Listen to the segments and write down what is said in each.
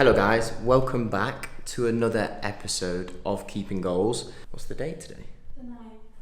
Hello guys, welcome back to another episode of Keeping Goals. What's the date today? The 9th.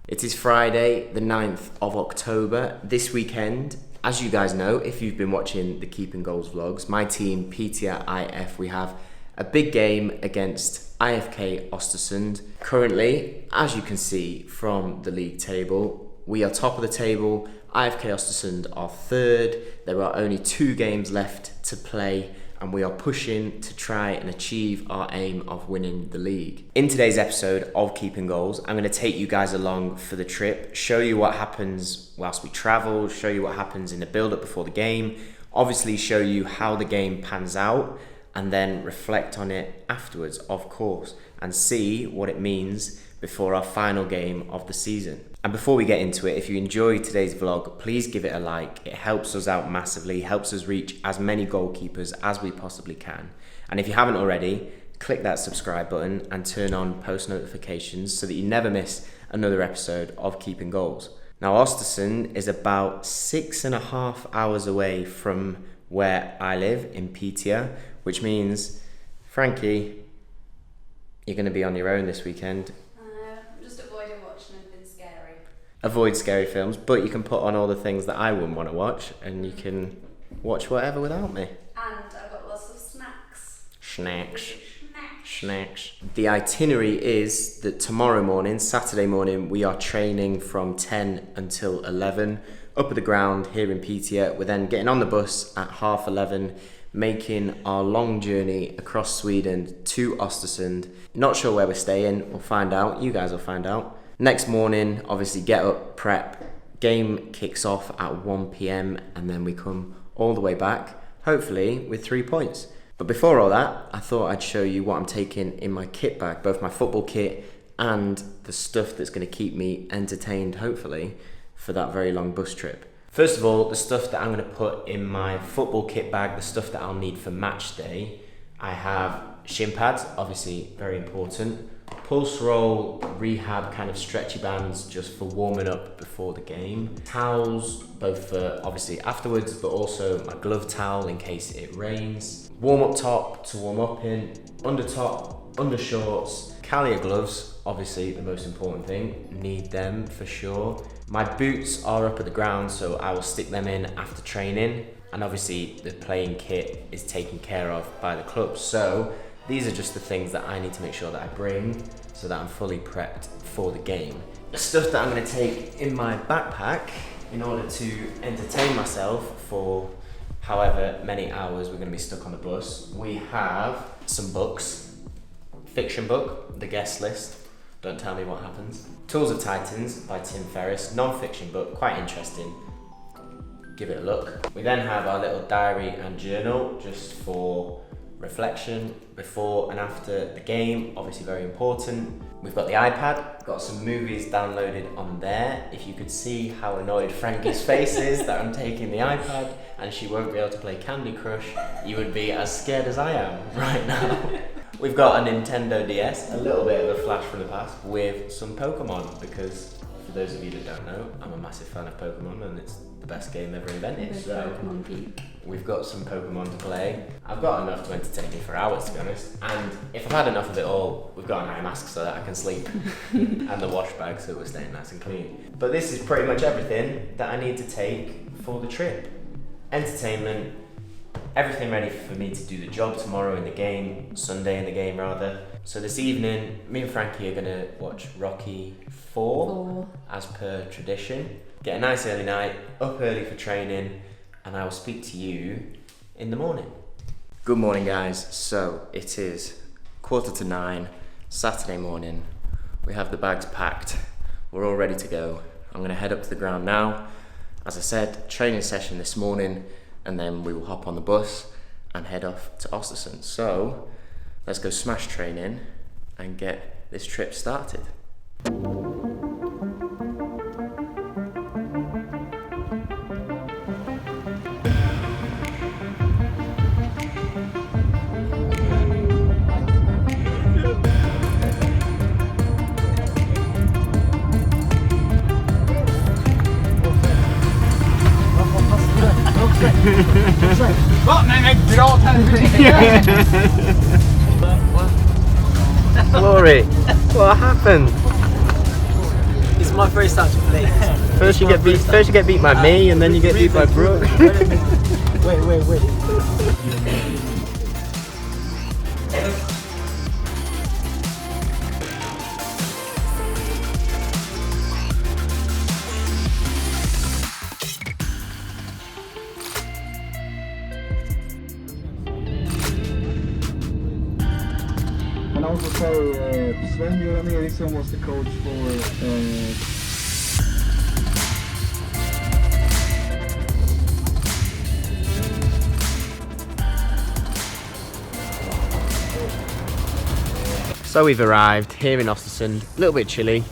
It is Friday, the 9th of October. This weekend, as you guys know, if you've been watching the Keeping Goals vlogs, my team, Piteå IF, we have a big game against IFK Östersund. Currently, as you can see from the league table, we are top of the table. IFK Östersund are third. There are only 2 games left to play, and we are pushing to try and achieve our aim of winning the league. In today's episode of Keeping Goals, I'm going to take you guys along for the trip, show you what happens whilst we travel, show you what happens in the build-up before the game, obviously show you how the game pans out, and then reflect on it afterwards, of course, and see what it means before our final game of the season. And before we get into it, if you enjoyed today's vlog, please give it a like. It helps us out massively, helps us reach as many goalkeepers as we possibly can. And if you haven't already, click that subscribe button and turn on post notifications so that you never miss another episode of Keeping Goals. Now, Östersund is about 6.5 hours away from where I live in Piteå, which means, Frankie, you're going to be on your own this weekend. Just avoiding watching anything scary. Avoid scary films, but you can put on all the things that I wouldn't want to watch, and you can watch whatever without me. And I've got lots of snacks. Snacks. The itinerary is that tomorrow morning, Saturday morning, we are training from 10 until 11 up at the ground here in Piteå. We're then getting on the bus at 11:30, making our long journey across Sweden to Östersund. Not sure where we're staying, we'll find out, you guys will find out. Next morning, obviously get up, prep, game kicks off at 1 PM, and then we come all the way back, hopefully with 3 points. But before all that, I thought I'd show you what I'm taking in my kit bag, both my football kit and the stuff that's going to keep me entertained, hopefully, for that very long bus trip. First of all, the stuff that I'm going to put in my football kit bag, the stuff that I'll need for match day. I have shin pads, obviously very important. Pulse roll, rehab kind of stretchy bands just for warming up before the game. Towels, both for obviously afterwards, but also my glove towel in case it rains. Warm up top to warm up in, under top, under shorts. Callier gloves, obviously the most important thing, need them for sure. My boots are up at the ground, so I will stick them in after training. And obviously the playing kit is taken care of by the club. So these are just the things that I need to make sure that I bring so that I'm fully prepped for the game. The stuff that I'm going to take in my backpack in order to entertain myself for however many hours we're going to be stuck on the bus. We have some books. Fiction book, The Guest List. Don't tell me what happens. Tools of Titans by Tim Ferriss. Non-fiction book, quite interesting. Give it a look. We then have our little diary and journal just for reflection before and after the game, obviously very important. We've got the iPad, got some movies downloaded on there. If you could see how annoyed Frankie's face is that I'm taking the iPad and she won't be able to play Candy Crush, you would be as scared as I am right now. We've got a Nintendo DS, a little bit of a flash from the past, with some Pokemon, because for those of you that don't know, I'm a massive fan of Pokemon and it's the best game ever invented. So Pokemon geek. We've got some Pokemon to play. I've got enough to entertain me for hours, to be honest. And if I've had enough of it all, we've got an eye mask so that I can sleep, and the wash bag so we're staying nice and clean. But this is pretty much everything that I need to take for the trip. Entertainment, everything ready for me to do the job tomorrow in the game, Sunday in the game rather. So this evening, me and Frankie are gonna watch Rocky 4 as per tradition. Get a nice early night, up early for training, and I will speak to you in the morning. Good morning guys, so it is 8:45, Saturday morning. We have the bags packed, we're all ready to go. I'm gonna head up to the ground now. As I said, training session this morning, and then we will hop on the bus and head off to Östersund. So let's go smash training and get this trip started. Va? Nej, dra åt helvete! Glory, what happened? It's my first time to play. First you get beat by me, and then you get beat by Brooke. Wait. And also say Sven-Göran Eriksson was the coach for So we've arrived here in Östersund, a little bit chilly,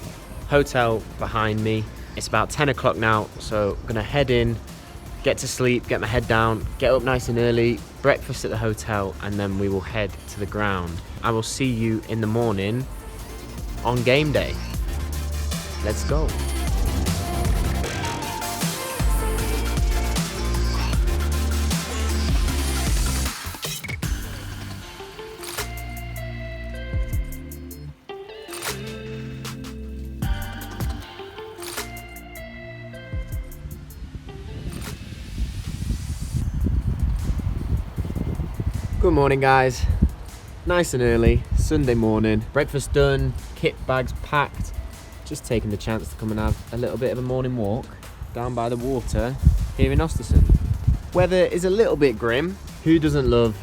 hotel behind me. It's about 10 o'clock now, so I'm gonna head in, get to sleep, get my head down, get up nice and early, breakfast at the hotel, and then we will head to the ground. I will see you in the morning on game day. Let's go. Good morning, guys. Nice and early, Sunday morning. Breakfast done, kit bags packed. Just taking the chance to come and have a little bit of a morning walk down by the water here in Östersund. Weather is a little bit grim. Who doesn't love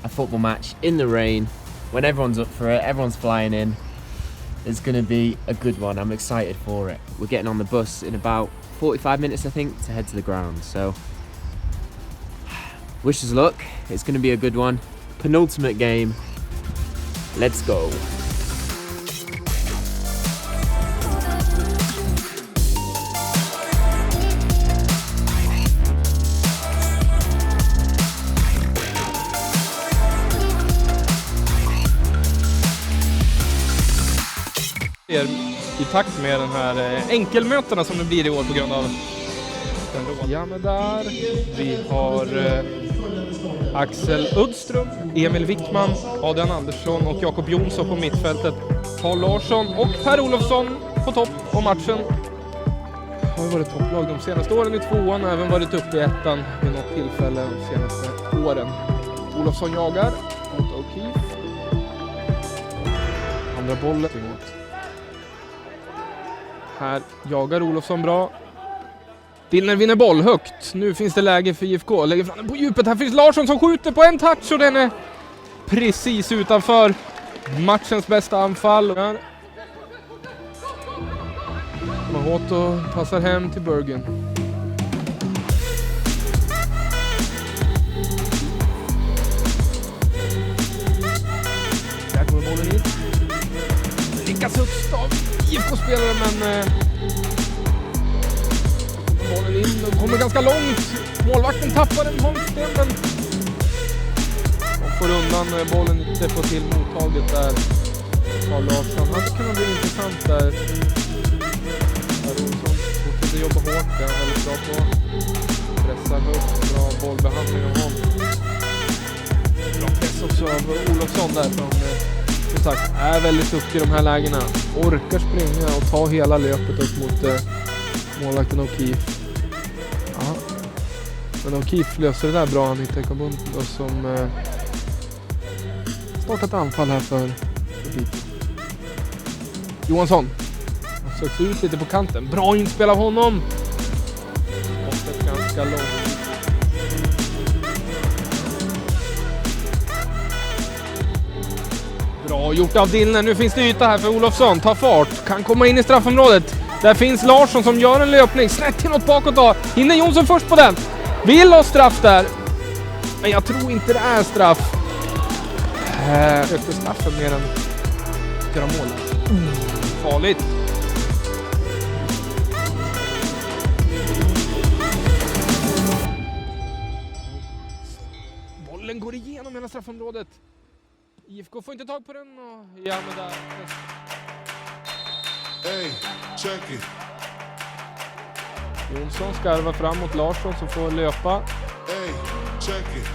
a football match in the rain when everyone's up for it, everyone's flying in? It's gonna be a good one. I'm excited for it. We're getting on the bus in about 45 minutes, I think, to head to the ground. So wish us luck. It's going to be a good one. Penultimate game. Let's go. I takt med den här enkelmötena som det blir i år på grund av den rådjärna där. Vi har Axel Udström, Emil Wickman, Adrian Andersson och Jakob Jonsson på mittfältet. Paul Larsson och Per Olofsson på topp om matchen. Har varit topplag de senaste åren i tvåan och även varit uppe i ettan vid något tillfälle de senaste åren. Olofsson jagar mot O'Keefe. Andra bollen. Här jagar Olofsson bra. Dillner vinner boll högt. Nu finns det läge för IFK. Lägger fram den på djupet. Här finns Larsson som skjuter på en touch och den är precis utanför matchens bästa anfall. Mahoto passar hem till Bergen. Där går bollen in. Lyckas högst av IFK-spelare, men bollen in, de kommer ganska långt. Målvakten tappar den Holmsten, men de får undan bollen inte på till mottaget där. Carl Larsson hade kunnat bli intressant där. Per Olsson fortsätter jobba hårt, det är han väldigt bra på. Pressar högt, bra bollbehandling av honom. Bra press också av Olofsson där som sagt är väldigt duktig i de här lägena. Orkar springa och ta hela löpet upp mot målvakten O'Keefe. Ja. Men O'Keefe löser det där bra. Han hittar Kabund som startat anfall här för Piteå. Johansson. Han söks ut lite på kanten. Bra inspel av honom. Skottet ganska långt. Bra gjort av Dillner. Nu finns det yta här för Olofsson. Ta fart. Kan komma in i straffområdet. Där finns Larsson som gör en löpning. Snett till något bakåt då. Hinner Jonsson först på den. Vill ha straff där. Men jag tror inte det är straff. Ökte straffen mer än göra mål. Farligt. Bollen går igenom hela straffområdet. IFK får inte tag på den. Och ja, men där. Hey, check it. Jonsson skarvar fram mot Larsson som får löpa. Hey, check it.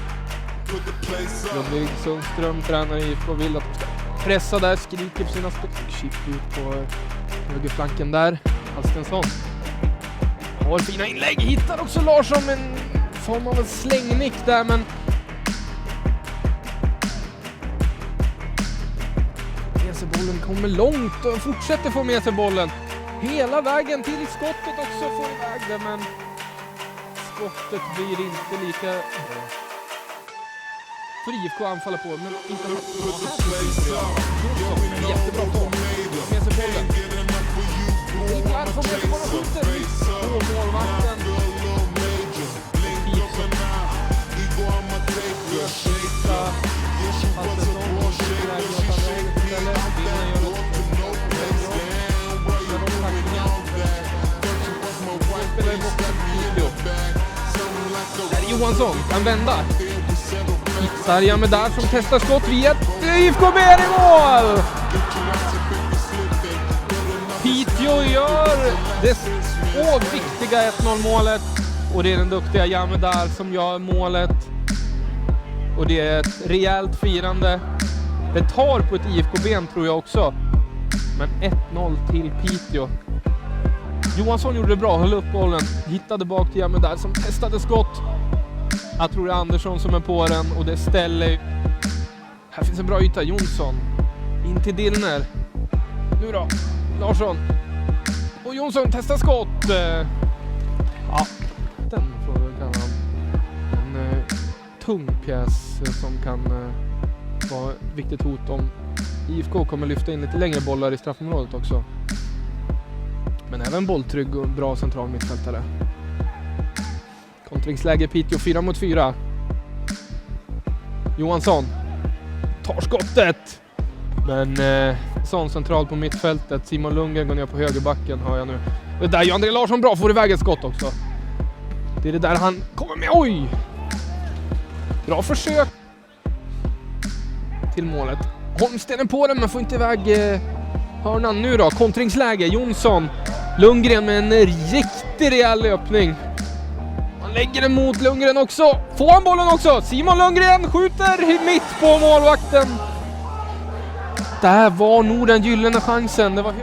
Ludvig Sundström, tränare i IFK, vill att de ska pressa där, skriker på sina spets. Chip ut på högerflanken där. Alstensson har fina inlägg, hittar också Larsson med en form av en slängnick där, men med sig bollen kommer långt och fortsätter få med sig bollen hela vägen till skottet också, får iväg det, men skottet blir inte lika för IFK anfaller på, men inte jättebra på med sig bollen. Ibland får med sig bollen skjuter på målvakten. Johansson kan vända. Hitsar med där som testar skott via IFK BR i mål. Piteå gör det viktiga 1-0 målet. Och det är den duktiga Jamedar som gör målet. Och det är ett rejält firande. Det tar på ett IFK-ben tror jag också. Men 1-0 till Piteå. Johansson gjorde det bra, höll upp bollen. Hittade bak till Jamedar som testade skott. Jag tror det är Andersson som är på den och det ställer. Här finns en bra yta, Jonsson. In till Dillner. Nu då, Larsson. Och Jonsson testar skott. Ja, den får vi kalla en tung pjäs som kan vara ett viktigt hot om IFK kommer lyfta in lite längre bollar i straffområdet också. Men även bolltrygg och bra central mittfältare. Kontringsläge Piteå 4 mot 4. Johansson tar skottet. Men sån central på mittfältet. Simon Lundgren går ner på högerbacken, hör jag nu. Det där gör André Larsson bra, får iväg ett skott också. Det är det där han kommer med. Oj! Bra försök till målet. Holmsten på den men får inte iväg hörnan nu då. Kontringsläge, Jonsson. Lundgren med en riktig rejäl löpning. Han lägger den mot Lundgren också. Får han bollen också? Simon Lundgren skjuter mitt på målvakten. Där var nog den gyllene chansen. Det var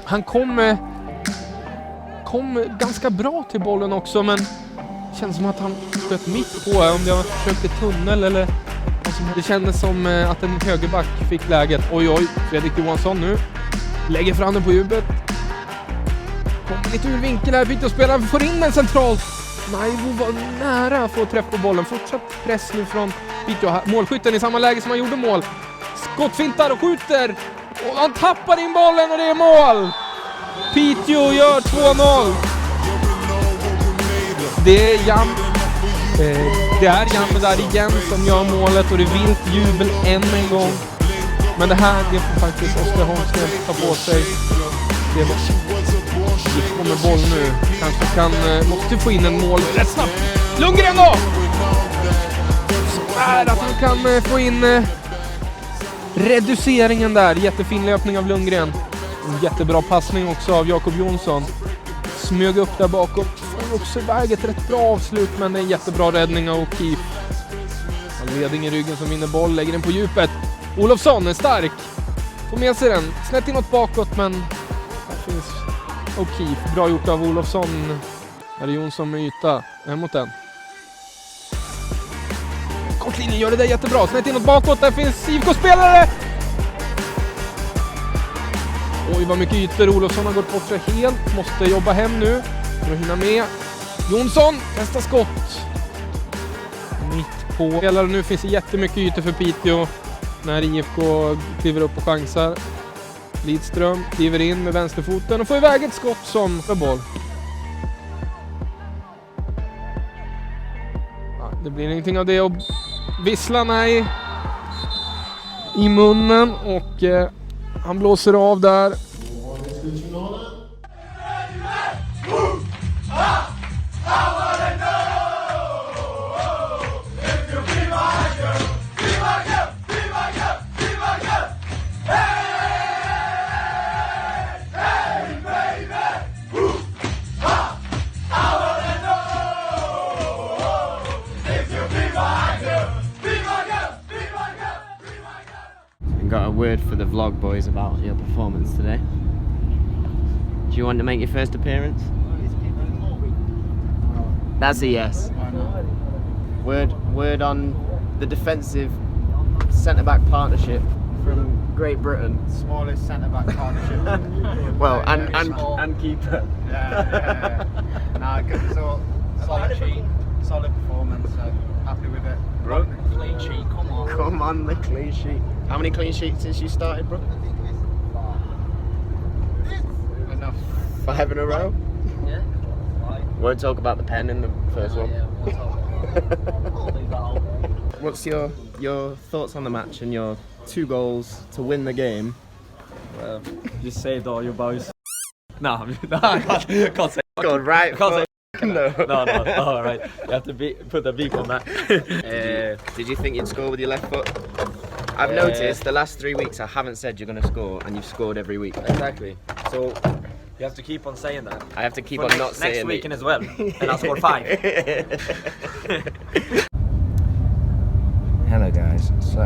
han kom ganska bra till bollen också, men det känns som att han sköt mitt på. Om jag försökte tunnel eller det kändes som att en högerback fick läget. Oj, Fredrik Johansson nu lägger fram den på djupet. Kommer lite ur vinkel här. Piteå-spelaren får in den centralt. Naivo var nära att få träff på bollen. Fortsatt press nu från Piteå. Målskytten i samma läge som han gjorde mål. Skottfintar och skjuter. Och han tappar in bollen och det är mål. Piteå gör 2-0. Det är Jamme där igen som gör målet och det är vilt jubel än en gång. Men det här, det får faktiskt Oskar Holmsten ta på sig. Det kommer boll nu. Kanske måste få in en mål rätt snabbt. Lundgren då! Så är att han kan få in reduceringen där. Jättefin löpning av Lundgren. En jättebra passning också av Jakob Jonsson. Smög upp där bakom. Får också iväg ett rätt bra avslut, men det är en jättebra räddning av O'Keefe. Leding i ryggen som vinner boll, lägger den på djupet. Olofsson är stark. Får med sig den. Snett inåt bakåt, men här finns O'Keefe. Bra gjort av Olofsson. Här är Jonsson med yta. Mot den. Kortlinjen gör det där jättebra. Snett inåt bakåt. Där finns IFK-spelare. Oj, vad mycket ytor. Olofsson har gått bort sig helt. Måste jobba hem nu för att hinna med. Jonsson, nästa skott. Mitt på. Nu finns det jättemycket ytor för Piteå. När IFK kliver upp och chansar. Lidström kliver in med vänsterfoten och får iväg ett skott som för boll. Ja, det blir ingenting av det och visslarna i munnen och han blåser av där. vlog, boys, about your performance today. Do you want to make your first appearance? That's a yes. Word on the defensive centre-back partnership from Great Britain. Smallest centre-back partnership. Well, and keeper. Yeah. Nah, good result. Solid performance. Happy with it. Bro. Clean sheet, come on. Come on, the clean sheet. How many clean sheets since you started, bro? Enough. 5 in a row? Yeah. Won't talk about the pen in the first one. What's your thoughts on the match and your 2 goals to win the game? Well, you saved all your boys. No, I can't say. Go right. Can't say. No. No. All right. You have to put a beep on that. Did you think you'd score with your left foot? I've noticed the last 3 weeks I haven't said you're going to score, and you've scored every week. Exactly. So you have to keep on saying that. I have to keep For on not saying next weekend as well, and I'll score 5. Hello guys, so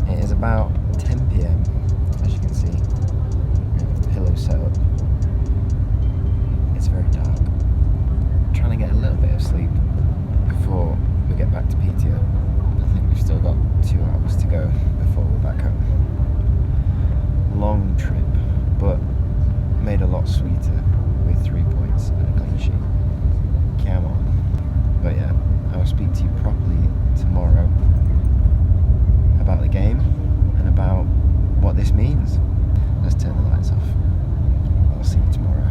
it is about 10 PM, as you can see. We have the pillow set up. It's very dark. I'm trying to get a little bit of sleep before we get back to Piteå. I think we've still got 2 hours to go before we're back home. Long trip, but made a lot sweeter with 3 points and a clean sheet. Come on. But yeah, I will speak to you properly tomorrow about the game and about what this means. Let's turn the lights off. I'll see you tomorrow.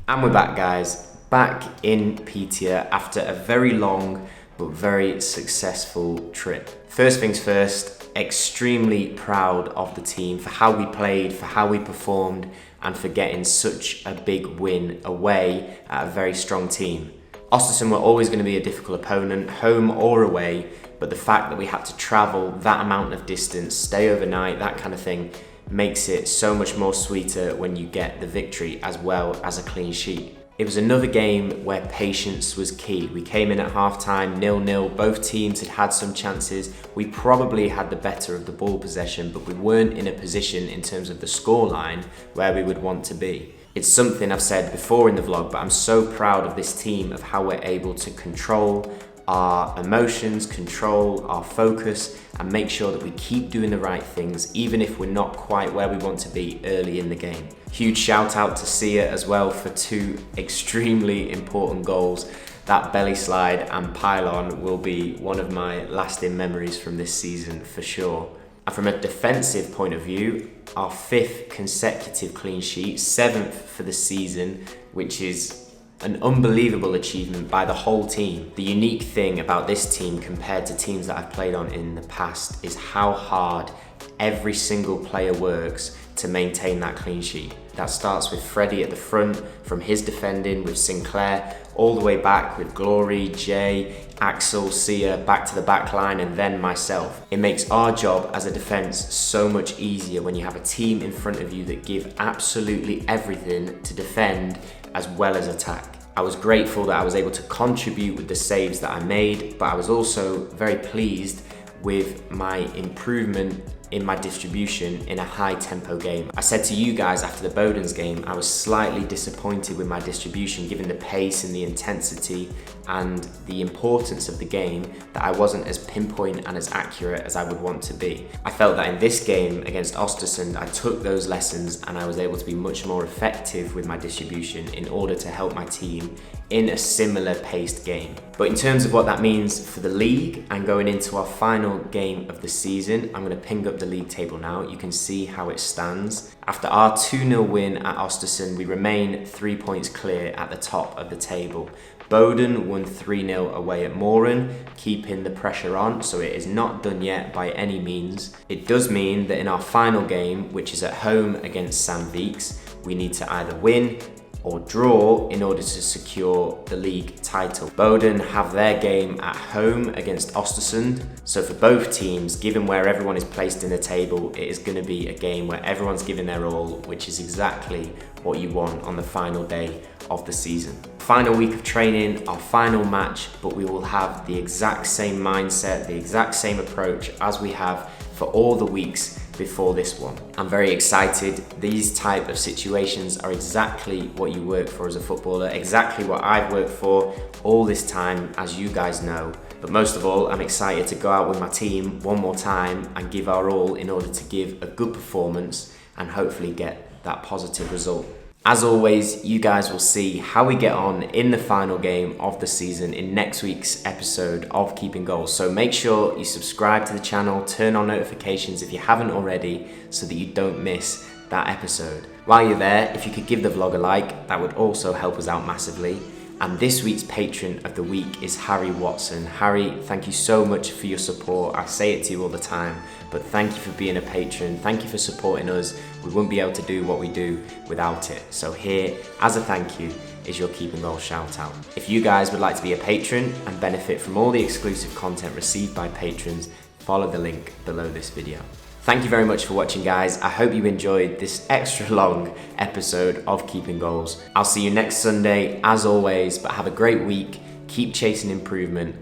And we're back, guys. Back in Piteå after a very long but very successful trip. First things first, extremely proud of the team for how we played, for how we performed, and for getting such a big win away at a very strong team. Östersund were always going to be a difficult opponent, home or away, but the fact that we had to travel that amount of distance, stay overnight, that kind of thing, makes it so much more sweeter when you get the victory as well as a clean sheet. It was another game where patience was key. We came in at half-time 0-0, both teams had some chances. We probably had the better of the ball possession, but we weren't in a position in terms of the scoreline where we would want to be. It's something I've said before in the vlog, but I'm so proud of this team, of how we're able to control our emotions, control our focus, and make sure that we keep doing the right things, even if we're not quite where we want to be early in the game. Huge shout out to Sia as well for 2 extremely important goals. That belly slide and pylon will be one of my lasting memories from this season for sure. And from a defensive point of view, our 5th consecutive clean sheet, 7th for the season, which is an unbelievable achievement by the whole team. The unique thing about this team compared to teams that I've played on in the past is how hard every single player works to maintain that clean sheet. That starts with Freddie at the front, from his defending with Sinclair, all the way back with Glory, Jay, Axel, Sia, back to the back line, and then myself. It makes our job as a defence so much easier when you have a team in front of you that give absolutely everything to defend as well as attack. I was grateful that I was able to contribute with the saves that I made, but I was also very pleased with my improvement in my distribution in a high tempo game. I said to you guys after the Bodens game, I was slightly disappointed with my distribution given the pace and the intensity and the importance of the game, that I wasn't as pinpoint and as accurate as I would want to be. I felt that in this game against Östersund, I took those lessons and I was able to be much more effective with my distribution in order to help my team in a similar paced game. But in terms of what that means for the league and going into our final game of the season, I'm going to ping up the league table now. You can see how it stands. After our 2-0 win at Östersund, we remain 3 points clear at the top of the table. Boden won 3-0 away at Moren, keeping the pressure on, so it is not done yet by any means. It does mean that in our final game, which is at home against Sandviks, we need to either win or draw in order to secure the league title. Boden have their game at home against Östersund. So for both teams, given where everyone is placed in the table, it is going to be a game where everyone's giving their all, which is exactly what you want on the final day of the season. Final week of training, our final match, but we will have the exact same mindset, the exact same approach as we have for all the weeks before this one. I'm very excited. These type of situations are exactly what you work for as a footballer, exactly what I've worked for all this time, as you guys know. But most of all, I'm excited to go out with my team one more time and give our all in order to give a good performance and hopefully get that positive result. As always, you guys will see how we get on in the final game of the season in next week's episode of Keeping Goals. So make sure you subscribe to the channel, turn on notifications if you haven't already, so that you don't miss that episode. While you're there, if you could give the vlog a like, that would also help us out massively. And this week's patron of the week is Harry Watson. Harry, thank you so much for your support. I say it to you all the time, but thank you for being a patron. Thank you for supporting us. We wouldn't be able to do what we do without it. So here, as a thank you, is your Keeping Goals shout out. If you guys would like to be a patron and benefit from all the exclusive content received by patrons, follow the link below this video. Thank you very much for watching, guys. I hope you enjoyed this extra long episode of Keeping Goals. I'll see you next Sunday, as always, but have a great week. Keep chasing improvement,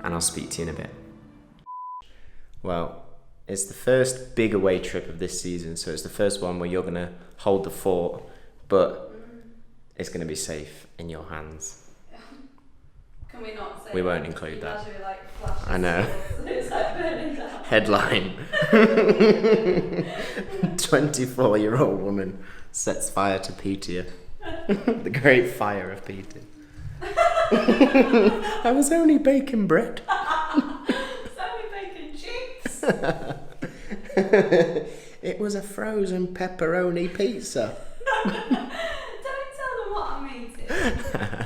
and I'll speak to you in a bit. Well, it's the first big away trip of this season, so it's the first one where you're going to hold the fort, but it's going to be safe in your hands. Can we not say We won't include that. Imagine, like, flashes I know. swords, it's like burning down. Headline. 24-year-old woman sets fire to Piteå. The great fire of Piteå. I was only baking bread. It's only bacon cheeks. It was a frozen pepperoni pizza. Don't tell them what I'm eating.